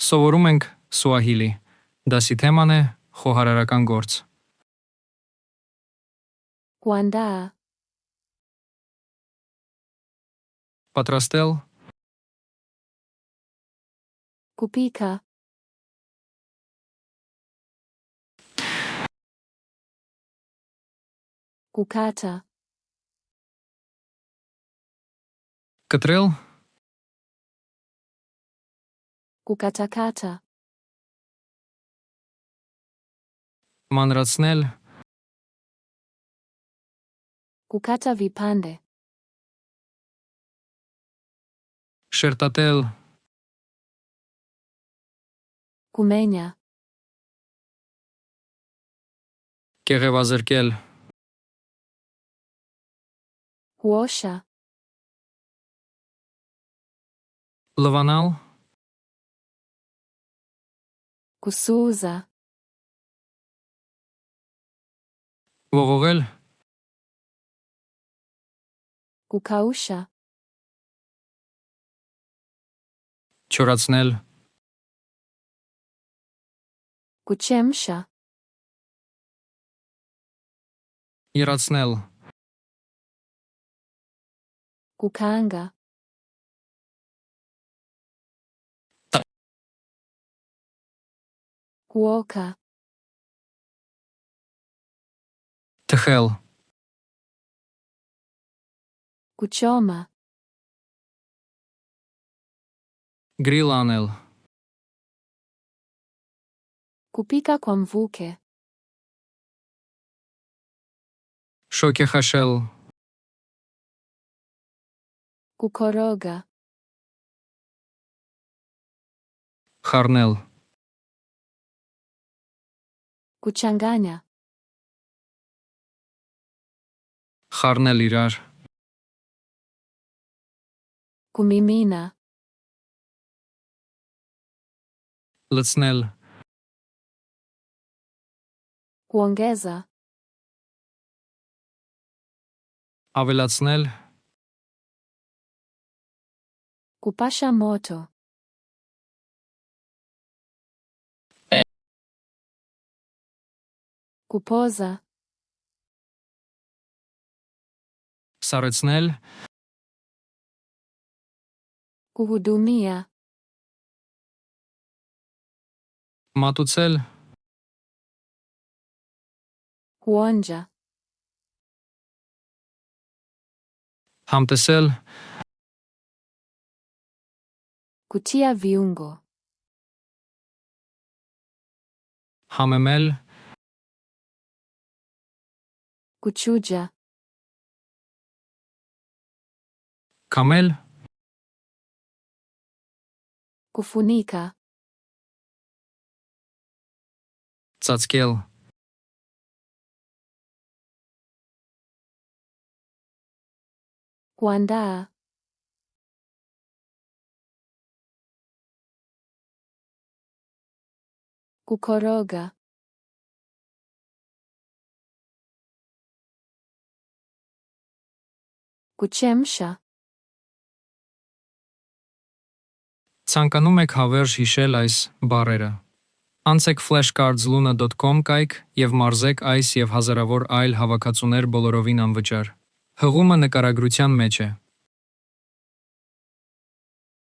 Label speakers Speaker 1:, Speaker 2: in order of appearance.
Speaker 1: Սովորում ենք Սուահիլի։ Դասի թեման է խոհարարական գործ։
Speaker 2: Kuandaa.
Speaker 1: Պատրաստել,
Speaker 2: Kupika. Kukata.
Speaker 1: կտրել,
Speaker 2: Kukatakata.
Speaker 1: մանրացնել,
Speaker 2: Kukata vipande.
Speaker 1: շերտատել,
Speaker 2: Kumenya.
Speaker 1: կեղևազրկել,
Speaker 2: Huosha.
Speaker 1: լվանալ,
Speaker 2: Kusuuza.
Speaker 1: ողողել,
Speaker 2: Kukausha.
Speaker 1: չորացնել,
Speaker 2: Kuchemsha.
Speaker 1: եռացնել,
Speaker 2: Kukaanga. Kuoka.
Speaker 1: թխել,
Speaker 2: Kuchoma.
Speaker 1: գրիլ անել,
Speaker 2: Kupika kwa mvuke.
Speaker 1: շոգեխաշել,
Speaker 2: Kukoroga.
Speaker 1: խառնել,
Speaker 2: Kuchanganya.
Speaker 1: խառնել իրար,
Speaker 2: Kumimina.
Speaker 1: լցնել,
Speaker 2: Kuongeza.
Speaker 1: ավելացնել,
Speaker 2: Kupasha moto. Kupoza.
Speaker 1: սառեցնել,
Speaker 2: Kuhudumia.
Speaker 1: մատուցել,
Speaker 2: Kuonja.
Speaker 1: համտեսել,
Speaker 2: Kutia viungo.
Speaker 1: համեմել,
Speaker 2: Kuchuja.
Speaker 1: կամել,
Speaker 2: Kufunika.
Speaker 1: ծածկել,
Speaker 2: Kuandaa. Kukoroga. Kuchemsha.
Speaker 1: Ցանկանում եք հավերժ հիշել այս բառերը։ Անցեք flashcards.luna.com կայք եւ մարզեք այս եւ հազարավոր այլ հավաքածուներ բոլորովին անվճար։ Հղումը նկարագրության մեջ է։